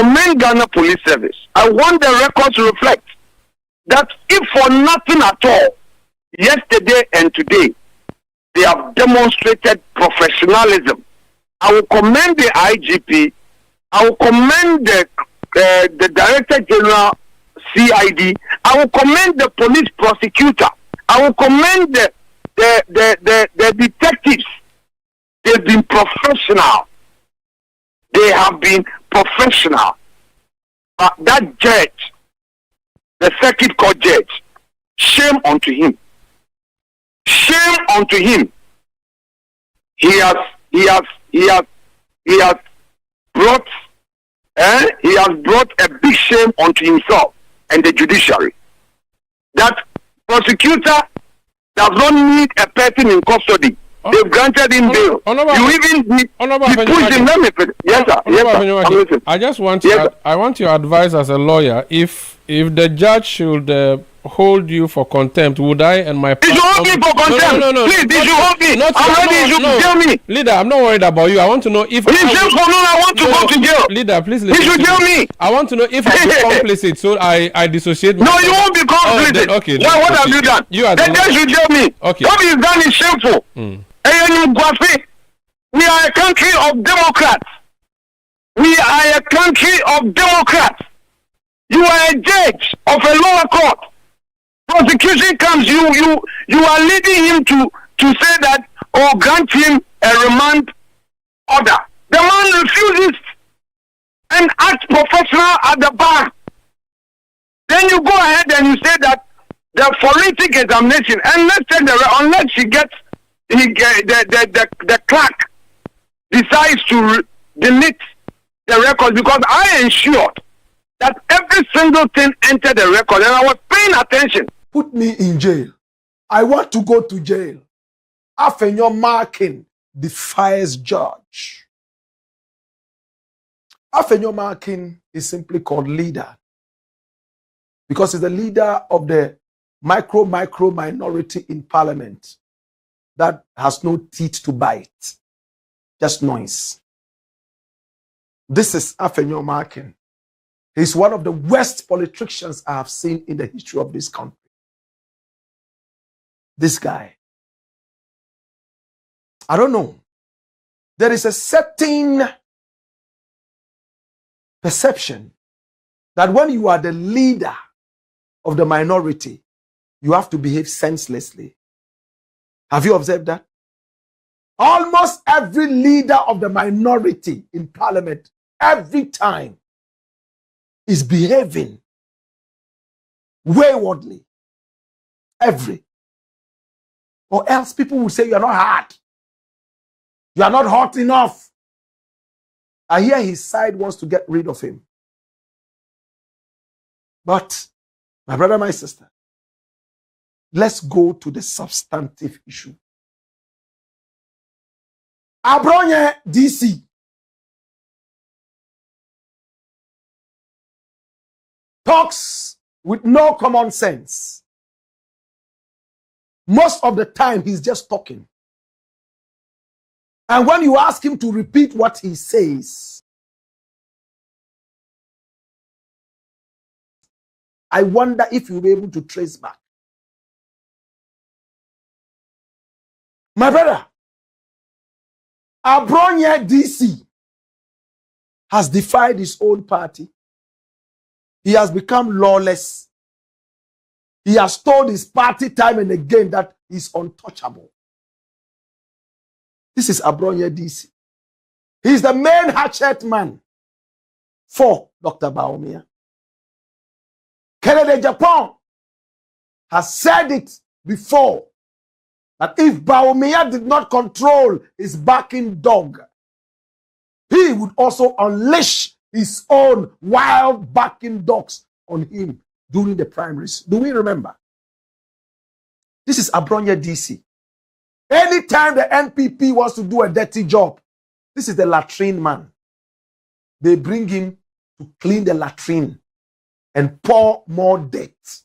commend Ghana Police Service. I want the records to reflect that if for nothing at all, yesterday and today, they have demonstrated professionalism. I will commend the IGP. I will commend the Director General CID. I will commend the police prosecutor. I will commend the detectives. They've been professional. They have been professional. But that judge, the circuit court judge, shame unto him. Shame unto him. He has brought a big shame unto himself and the judiciary. That prosecutor does not need a person in custody. They've granted him bail. You even pushed him. Yes, sir. Yes, sir. I just want to. I want your advice as a lawyer. If the judge should hold you for contempt, would I and my partner... You should hold me for contempt. No. Please, you should hold me. I'm ready. You should tell me. Leader, I'm not worried about you. I want to know if... I want to go to jail. Leader, please listen. You should tell me. I want to know if I'm complicit, so I dissociate myself. No, you won't be complicit. Okay. What have you done? The judge should tell me. Okay. What you've done is shameful. We are a country of Democrats. We are a country of Democrats. You are a judge of a lower court. Prosecution comes, you are leading him to say that or grant him a remand order. The man refuses and acts professional at the bar. Then you go ahead and you say that the forensic examination, and let's take unless she gets the clerk decides to delete the records, because I ensured that every single thing entered the record and I was paying attention. Put me in jail. I want to go to jail. Afenyo Markin defies judge. Afenyo Markin is simply called leader because he's the leader of the micro minority in parliament that has no teeth to bite. Just noise. This is Afenyo Markin. He's one of the worst politicians I have seen in the history of this country. This guy. I don't know. There is a certain perception that when you are the leader of the minority, you have to behave senselessly. Have you observed that? Almost every leader of the minority in parliament, every time, is behaving waywardly. Or else people will say you are not hard. You are not hot enough. I hear his side wants to get rid of him. But, my brother, my sister, let's go to the substantive issue. Abronye DC talks with no common sense. Most of the time, he's just talking. And when you ask him to repeat what he says, I wonder if you'll be able to trace back. My brother, Abronye DC has defied his own party. He has become lawless. He has told his party time and again that he's untouchable. This is Abronye DC. He's the main hatchet man for Dr. Bawumia. Kennedy Agyapong has said it before that if Bawumia did not control his backing dog, he would also unleash his own wild backing dogs on him during the primaries. Do we remember? This is Abronye DC. Anytime the NPP wants to do a dirty job, this is the latrine man. They bring him to clean the latrine and pour more dirt.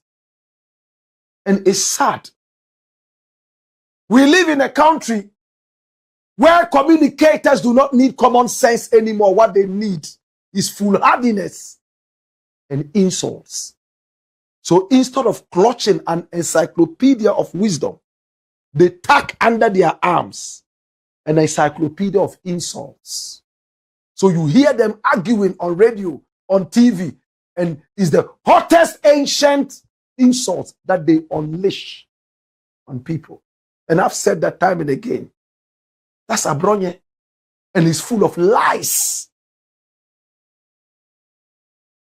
And it's sad. We live in a country where communicators do not need common sense anymore. What they need his foolhardiness and insults. So instead of clutching an encyclopedia of wisdom, they tuck under their arms an encyclopedia of insults. So you hear them arguing on radio, on TV, and it's the hottest ancient insults that they unleash on people. And I've said that time and again. That's Abronye, and he's full of lies.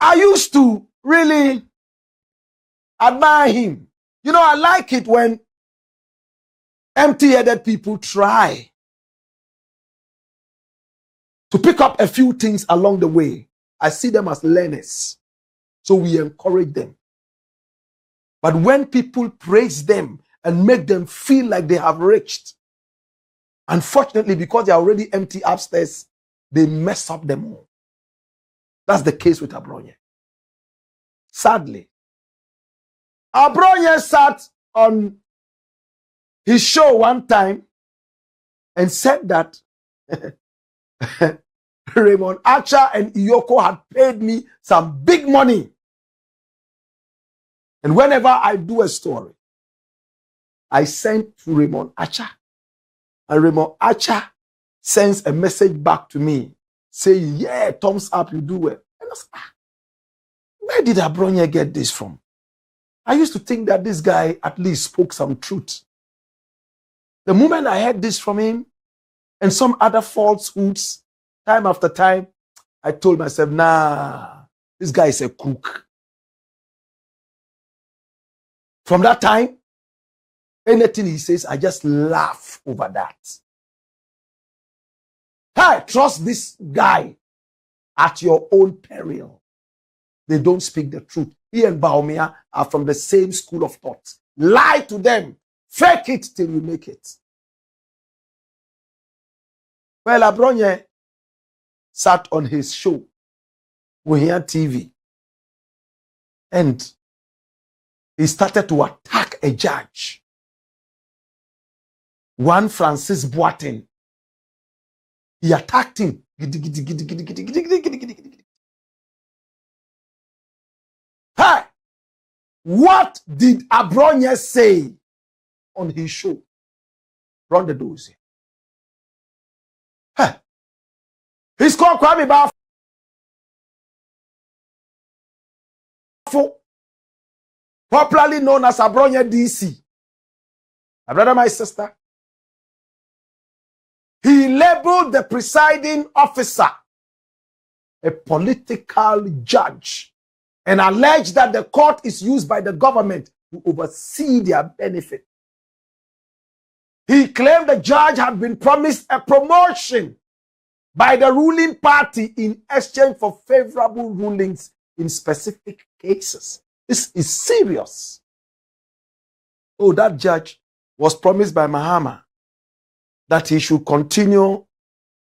I used to really admire him. You know, I like it when empty-headed people try to pick up a few things along the way. I see them as learners, so we encourage them. But when people praise them and make them feel like they have reached, unfortunately, because they are already empty upstairs, they mess up them all. That's the case with Abronye. Sadly, Abronye sat on his show one time and said that Raymond Archer and Iyoko had paid me some big money. And whenever I do a story, I send to Raymond Archer. And Raymond Archer sends a message back to me saying, yeah, thumbs up, you do well. And I was like, where did Abronye get this from? I used to think that this guy at least spoke some truth. The moment I heard this from him and some other falsehoods, time after time, I told myself, nah, this guy is a crook. From that time, anything he says, I just laugh over that. I trust this guy at your own peril. They don't speak the truth. He and Bawumia are from the same school of thought. Lie to them. Fake it till you make it. Well, Abronye sat on his show, Bawumia TV, and he started to attack a judge, one Francis Boateng. He attacked him. Hey, what did Abronye say on his show? Run the doors. Hey, he's called Kwabena Agyarko, popularly known as Abronye DC. My brother, my sister. He labeled the presiding officer a political judge and alleged that the court is used by the government to oversee their benefit. He claimed the judge had been promised a promotion by the ruling party in exchange for favorable rulings in specific cases. This is serious. Oh, that judge was promised by Mahama that he should continue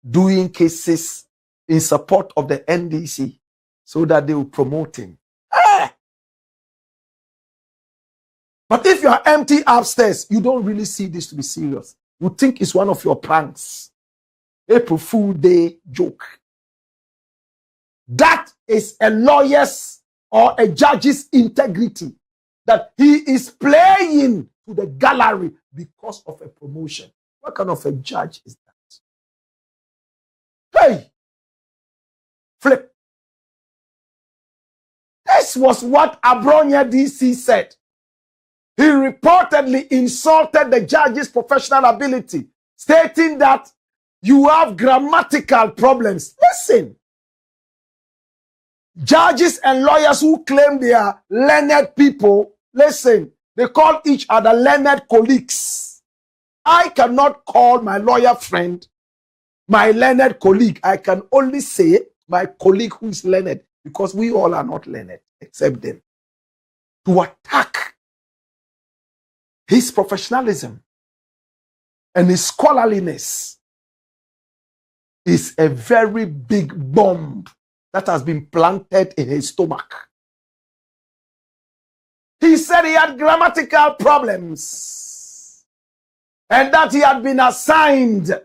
doing cases in support of the NDC so that they will promote him. But if you are empty upstairs, you don't really see this to be serious. You think it's one of your pranks. April Fool Day joke. That is a lawyer's or a judge's integrity, that he is playing to the gallery because of a promotion. What kind of a judge is that? Hey! Flip. This was what Abronye DC said. He reportedly insulted the judge's professional ability, stating that you have grammatical problems. Listen. Judges and lawyers who claim they are learned people, listen, they call each other learned colleagues. I cannot call my lawyer friend my learned colleague. I can only say my colleague who is learned, because we all are not learned except them. To attack his professionalism and his scholarliness is a very big bomb that has been planted in his stomach. He said he had grammatical problems and that he had been assigned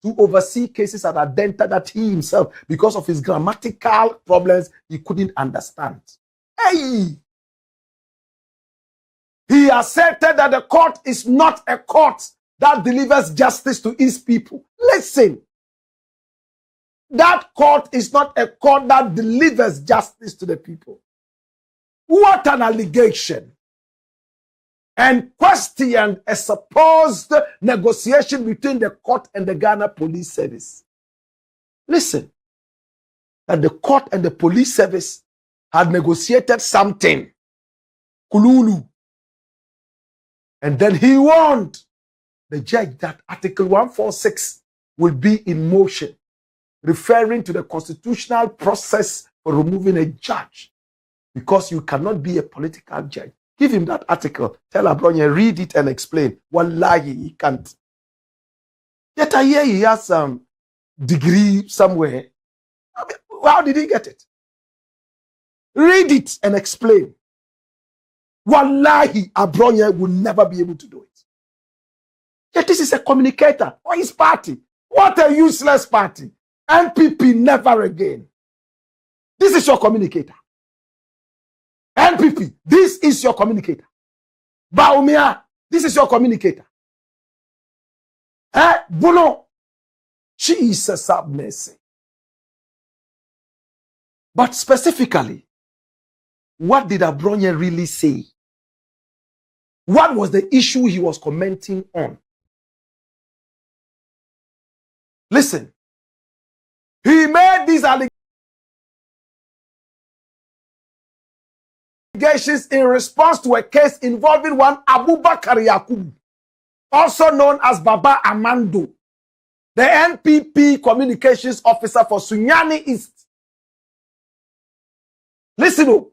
to oversee cases at Adenta that he himself, because of his grammatical problems, he couldn't understand. Hey! He asserted that the court is not a court that delivers justice to its people. Listen. That court is not a court that delivers justice to the people. What an allegation. And questioned a supposed negotiation between the court and the Ghana Police Service. Listen, that the court and the police service had negotiated something. Kululu. And then he warned the judge that Article 146 will be in motion, referring to the constitutional process for removing a judge, because you cannot be a political judge. Give him that article. Tell Abronye, read it and explain. Wallahi, he can't. Yet I hear he has some degree somewhere. I mean, how did he get it? Read it and explain. Wallahi, Abronye will never be able to do it. Yet this is a communicator for his party. What a useless party. NPP never again. This is your communicator. NPP, this is your communicator. Bawumia, this is your communicator. Bono, Jesus have mercy. But specifically, what did Abronye really say? What was the issue he was commenting on? Listen, he made these allegations in response to a case involving one Abubakar Yakubu, also known as Baba Amando, the NPP communications officer for Sunyani East. Listen,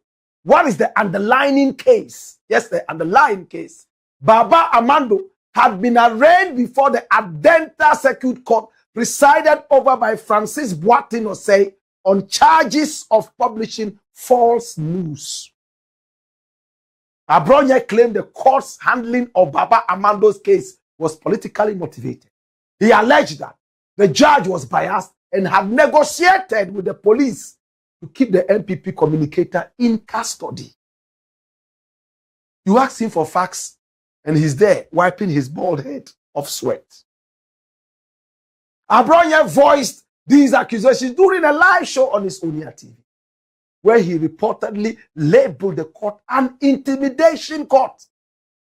what is the underlying case? Yes, the underlying case. Baba Amando had been arraigned before the Adenta Circuit Court, presided over by Francis Boateng Osei, on charges of publishing false news. Abronye claimed the court's handling of Baba Amando's case was politically motivated. He alleged that the judge was biased and had negotiated with the police to keep the NPP communicator in custody. You ask him for facts, and he's there wiping his bald head of sweat. Abronye voiced these accusations during a live show on his Onia TV, where he reportedly labeled the court an intimidation court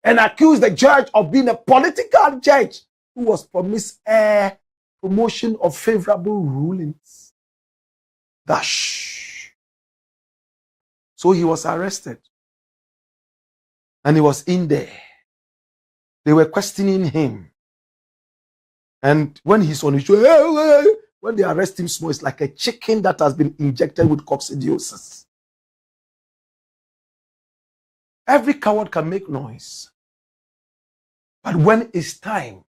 and accused the judge of being a political judge who was promised a promotion of favorable rulings. Dash. So he was arrested. And he was in there. They were questioning him. And when he's on his show, when they arrest him small, it's like a chicken that has been injected with coccidiosis. Every coward can make noise. But when it's time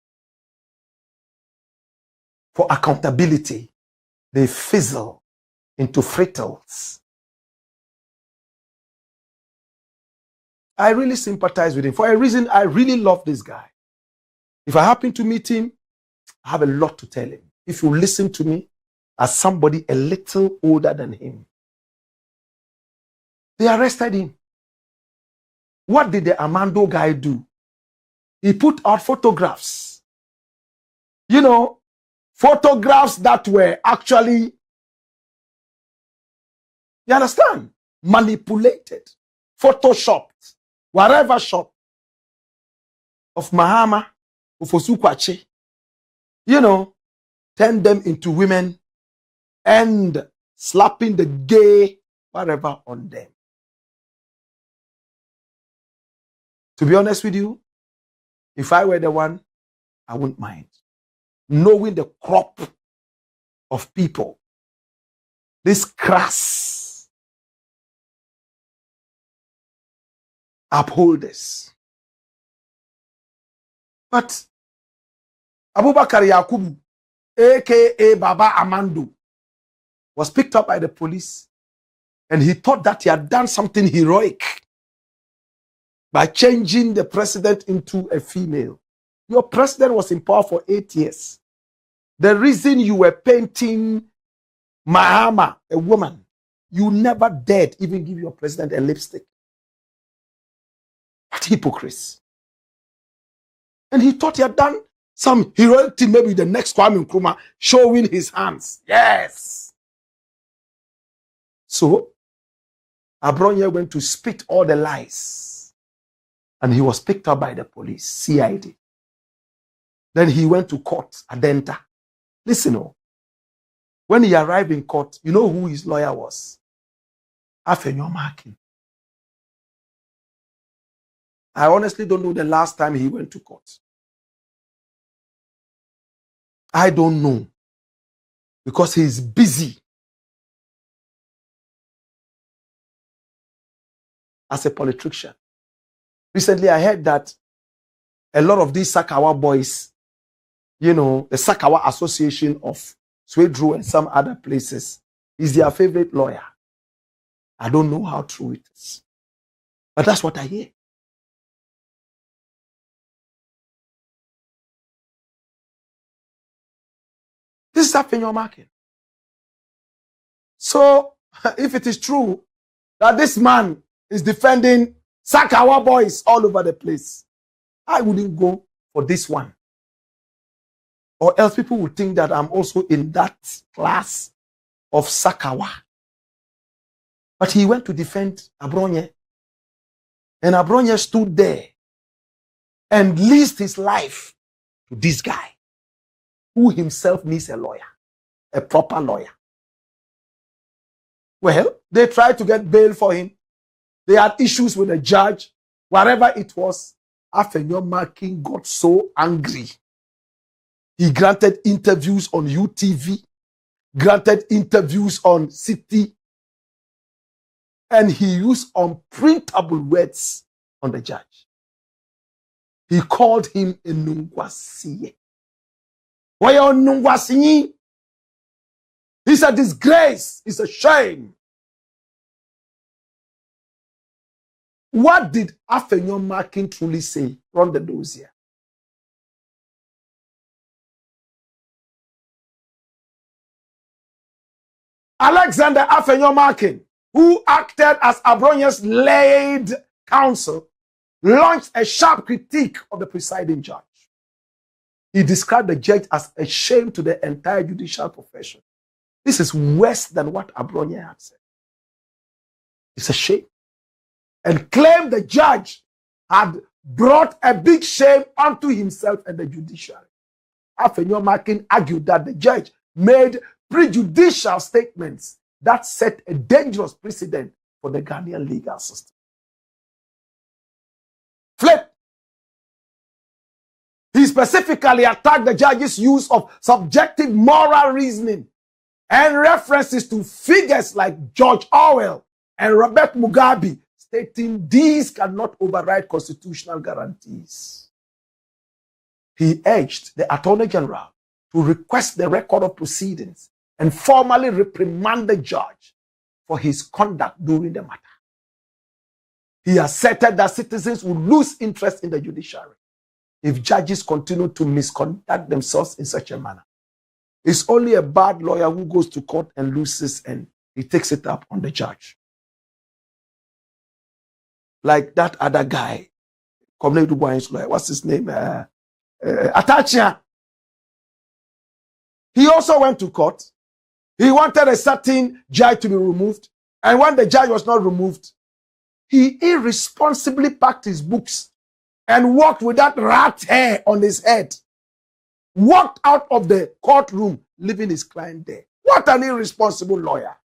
for accountability, they fizzle into frittles. I really sympathize with him. For a reason, I really love this guy. If I happen to meet him, I have a lot to tell him. If you listen to me as somebody a little older than him. They arrested him. What did the Amando guy do? He put out photographs. You know, photographs that were actually, you understand, manipulated, photoshopped, whatever shop of Mahama, of Osukwache, you know, turn them into women and slapping the gay whatever on them. To be honest with you, if I were the one, I wouldn't mind. Knowing the crop of people, this crass upholders. But Abubakar Yakubu, aka Baba Amando, was picked up by the police, and he thought that he had done something heroic by changing the president into a female. Your president was in power for 8 years. The reason you were painting Mahama, a woman, you never dared even give your president a lipstick. What hypocrites. And he thought he had done some heroic thing, maybe the next Kwame Nkrumah, showing his hands. Yes. So, Abronye went to spit all the lies. And he was picked up by the police, CID. Then he went to court, Adenta. Listen, when he arrived in court, you know who his lawyer was? Afenyo Markin. I honestly don't know the last time he went to court. I don't know. Because he's busy as a politician. Recently, I heard that a lot of these Sakawa boys, you know, the Sakawa Association of Swedru and some other places, is their favorite lawyer. I don't know how true it is. But that's what I hear. This is Afenyo Markin. So, if it is true that this man is defending Sakawa boys all over the place, I wouldn't go for this one. Or else people would think that I'm also in that class of Sakawa. But he went to defend Abronye. And Abronye stood there and leased his life to this guy, who himself needs a lawyer, a proper lawyer. Well, they tried to get bail for him. They had issues with the judge. Whatever it was, Afenyo Markin got so angry. He granted interviews on UTV, granted interviews on City, and he used unprintable words on the judge. He called him a Nungwasiye. It's a disgrace. It's a shame. What did Afenyo Markin truly say? Run the dossier. Alexander Afenyo Markin, who acted as Abronye's lead counsel, launched a sharp critique of the presiding judge. He described the judge as a shame to the entire judicial profession. This is worse than what Abronye had said. It's a shame. And claimed the judge had brought a big shame onto himself and the judiciary. Afenyo Markin argued that the judge made prejudicial statements that set a dangerous precedent for the Ghanaian legal system. Flip. He specifically attacked the judge's use of subjective moral reasoning and references to figures like George Orwell and Robert Mugabe, stating these cannot override constitutional guarantees. He urged the Attorney General to request the record of proceedings and formally reprimand the judge for his conduct during the matter. He asserted that citizens would lose interest in the judiciary if judges continue to misconduct themselves in such a manner. It's only a bad lawyer who goes to court and loses and he takes it up on the judge. Like that other guy, Kennedy Agyapong's lawyer, what's his name? Atachia. He also went to court. He wanted a certain judge to be removed. And when the judge was not removed, he irresponsibly packed his books and walked with that rat hair on his head. Walked out of the courtroom, leaving his client there. What an irresponsible lawyer.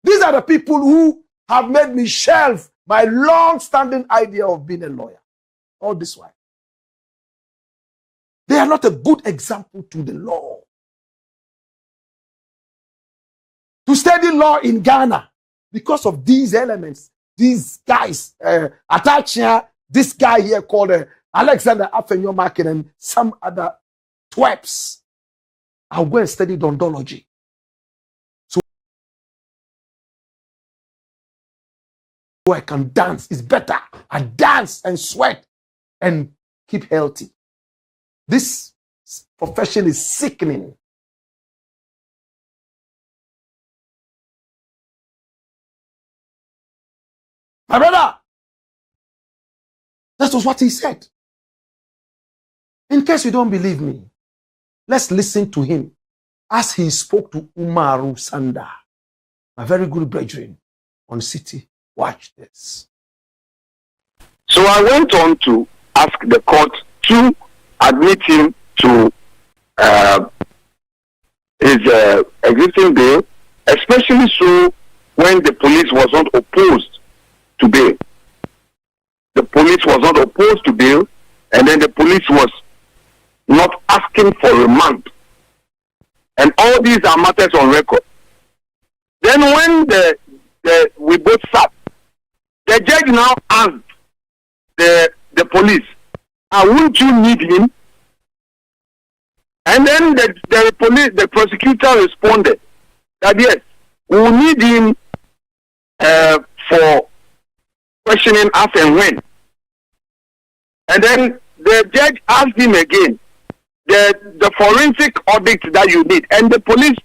These are the people who have made me shelve my long-standing idea of being a lawyer. All this while. They are not a good example to the law. To study law in Ghana, because of these elements, these guys, Atachia, this guy here called Alexander Afenyo Markin, and some other twerps, I'll go and study dondology. So I can dance. It's better. I dance and sweat and keep healthy. This profession is sickening. My brother, that was what he said. In case you don't believe me, let's listen to him as he spoke to Umaru Sanda, my very good brethren on City. Watch this. So I went on to ask the court to admit him to his existing bail, especially so when the police was not opposed to bail. The police was not opposed to bail, and then the police was not asking for remand. And all these are matters on record. Then when we both sat, the judge now asked the police, wouldn't you need him? And then the prosecutor responded that yes, we will need him for questioning as and when. And then the judge asked him again, the forensic audit that you need. And the police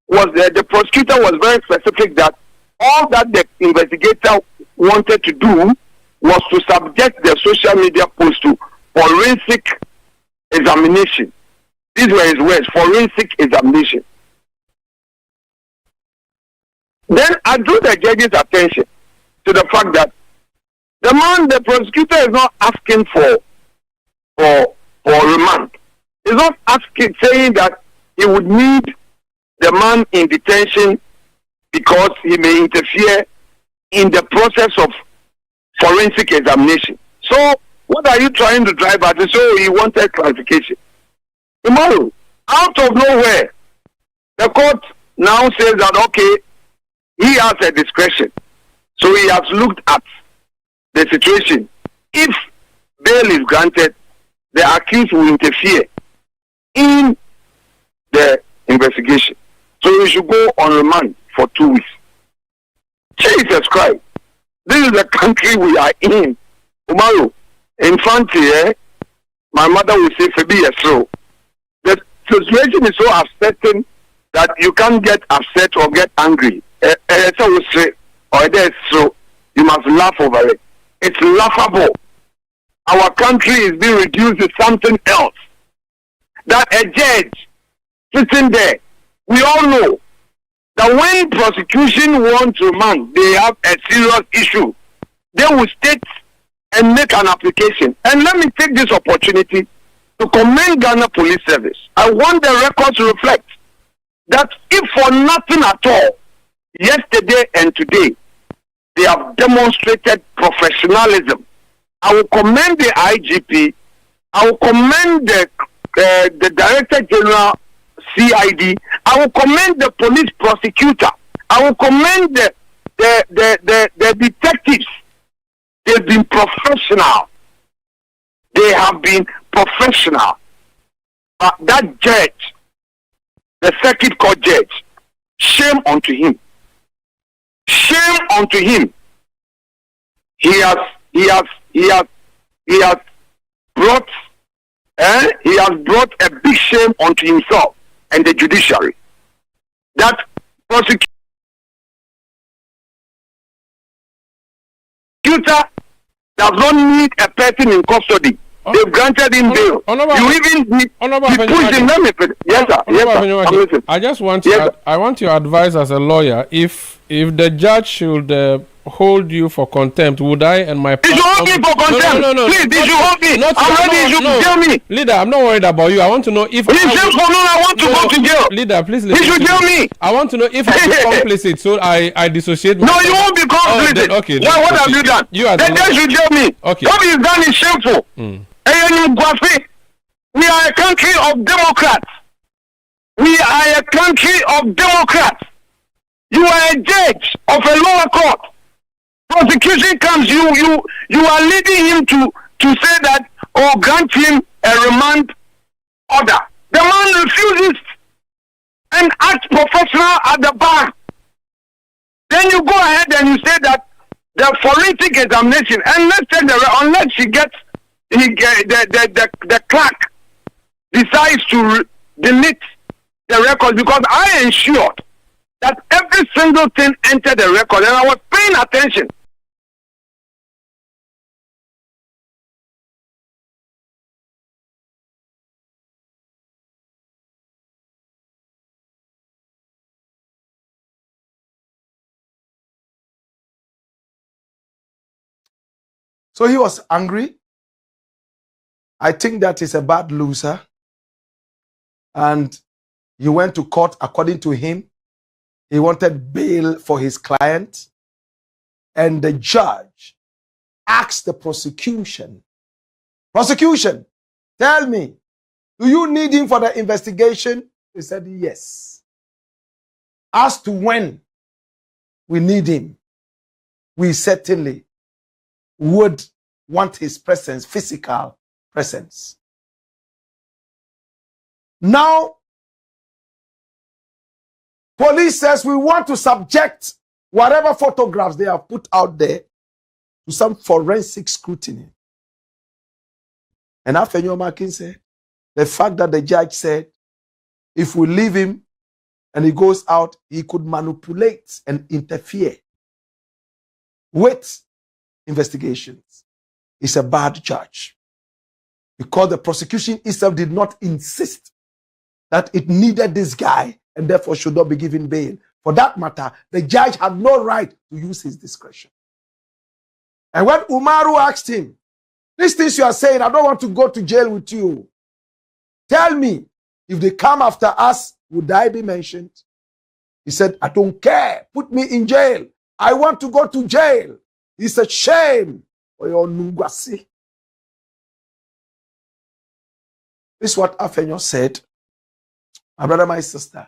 the prosecutor was very specific that all that the investigator wanted to do was to subject the social media post to forensic examination. These were his words, forensic examination. Then I drew the judge's attention to the fact that the prosecutor is not asking for remand. He's not saying that he would need the man in detention because he may interfere in the process of forensic examination. So, what are you trying to drive at? So, he wanted clarification. Tomorrow, out of nowhere, the court now says that, okay, he has a discretion. So, he has looked at the situation. If bail is granted, the accused will interfere in the investigation. So we should go on remand for 2 weeks. Jesus Christ. This is the country we are in. Umaru, in front here, my mother will say, Febi Yesro. The situation is so upsetting that you can't get upset or get angry. So you must laugh over it. It's laughable. Our country is being reduced to something else. That a judge sitting there, we all know that when prosecution wants remand, they have a serious issue. They will state and make an application. And let me take this opportunity to commend Ghana Police Service. I want the record to reflect that if for nothing at all, yesterday and today, they have demonstrated professionalism. I will commend the IGP. I will commend the Director General CID. I will commend the police prosecutor. I will commend the detectives. They've been professional. They have been professional. That judge, the circuit court judge, shame unto him. Shame unto him. He has brought a big shame unto himself and the judiciary. That prosecutor does not need a person in custody. They've granted him bail. You even need to push him. Yes, sir. Yes, sir. I just want to I want your advice as a lawyer. If the judge should hold you for contempt, would I and my partner... You should hold me for contempt. No. Please, you should hold me. I'm ready. You should tell me. Leader, I'm not worried about you. I want to know if... I want to go to jail. Leader, please listen. You should tell me. I want to know if I'm complicit, so I dissociate myself. No, you won't be complicit. Okay. What have you done? The judge should tell me. Okay. What is done is shameful. We are a country of Democrats. We are a country of Democrats. You are a judge of a lower court. Prosecution comes, you are leading him to say that or grant him a remand order. The man refuses and acts professional at the bar. Then you go ahead and you say that the forensic examination, and let's take unless she gets the clerk decides to delete the record, because I ensured that every single thing entered the record, and I was paying attention. So he was angry. I think that is a bad loser. And he went to court. According to him, he wanted bail for his client. And the judge asked the prosecution, tell me, do you need him for the investigation? He said, yes. As to when we need him, we certainly would want his presence, physical presence. Now, police says we want to subject whatever photographs they have put out there to some forensic scrutiny. And Afenyo Markin said, the fact that the judge said, if we leave him and he goes out, he could manipulate and interfere with investigations. Is a bad judge, because the prosecution itself did not insist that it needed this guy and therefore should not be given bail. For that matter, the judge had no right to use his discretion. And when Umaru asked him, these things you are saying, I don't want to go to jail with you. Tell me, if they come after us, would I be mentioned? He said, I don't care. Put me in jail. I want to go to jail. It's a shame for your Nugwasi. This is what Afenyo said. My brother, my sister,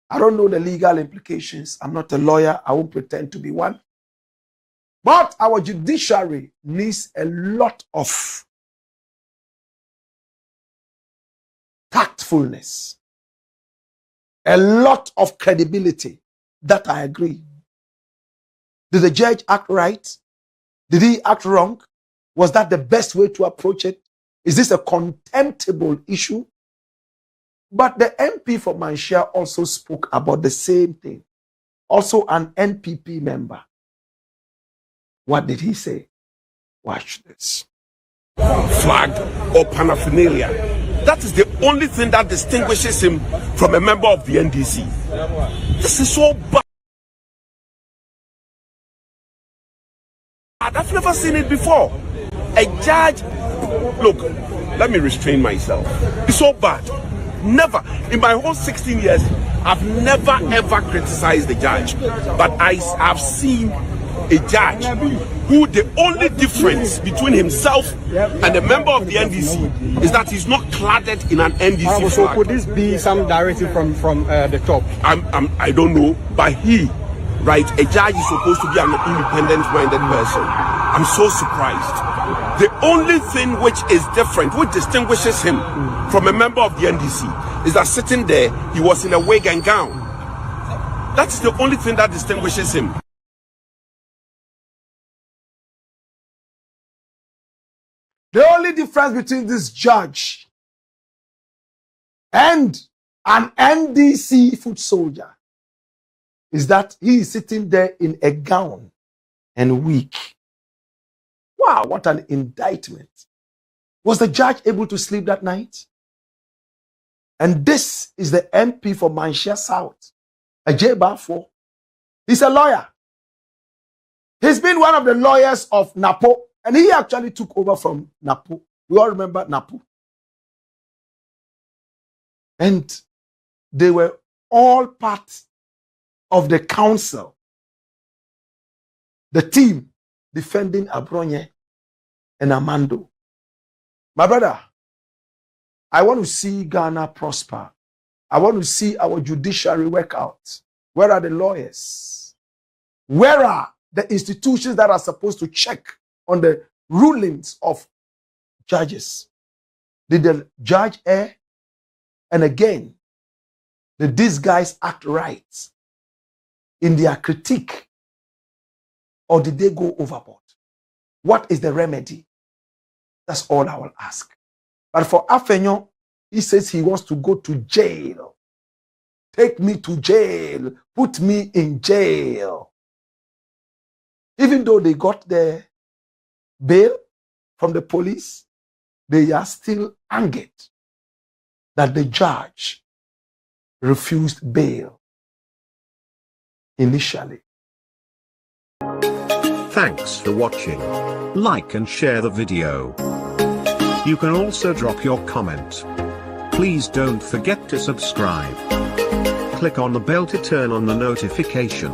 I don't know the legal implications. I'm not a lawyer. I won't pretend to be one. But our judiciary needs a lot of tactfulness, a lot of credibility. That I agree. Did the judge act right? Did he act wrong? Was that the best way to approach it? Is this a contemptible issue? But the MP for Manhyia also spoke about the same thing. Also an NPP member. What did he say? Watch this. Flag or paraphernalia. That is the only thing that distinguishes him from a member of the NDC. This is so bad. I've never seen it before. A judge, look, let me restrain myself. It's so bad. Never, in my whole 16 years, I've never ever criticized the judge. But I have seen a judge who the only difference between himself and a member of the NDC is that he's not cladded in an NDC flag. So could this be some directive from the top? I don't know, but he, right, a judge is supposed to be an independent-minded person. I'm so surprised. The only thing which is different, which distinguishes him from a member of the NDC, is that sitting there, he was in a wig and gown. That's the only thing that distinguishes him. The only difference between this judge and an NDC foot soldier is that he is sitting there in a gown and wig. Wow, what an indictment. Was the judge able to sleep that night? And this is the MP for Manhyia South, Agyapong. He's a lawyer. He's been one of the lawyers of NAPO, and he actually took over from NAPO. We all remember NAPO. And they were all part of the council, the team defending Abronye and Amando. My brother, I want to see Ghana prosper. I want to see our judiciary work out. Where are the lawyers? Where are the institutions that are supposed to check on the rulings of judges? Did the judge err? And again, did these guys act right in their critique? Or did they go overboard? What is the remedy? That's all I will ask. But for Afenyo, He says he wants to go to jail. Take me to jail. Put me in jail. Even though they got their bail from the police, they are still angered that the judge refused bail initially. Thanks for watching. Like and share the video. You can also drop your comment. Please don't forget to subscribe. Click on the bell to turn on the notification.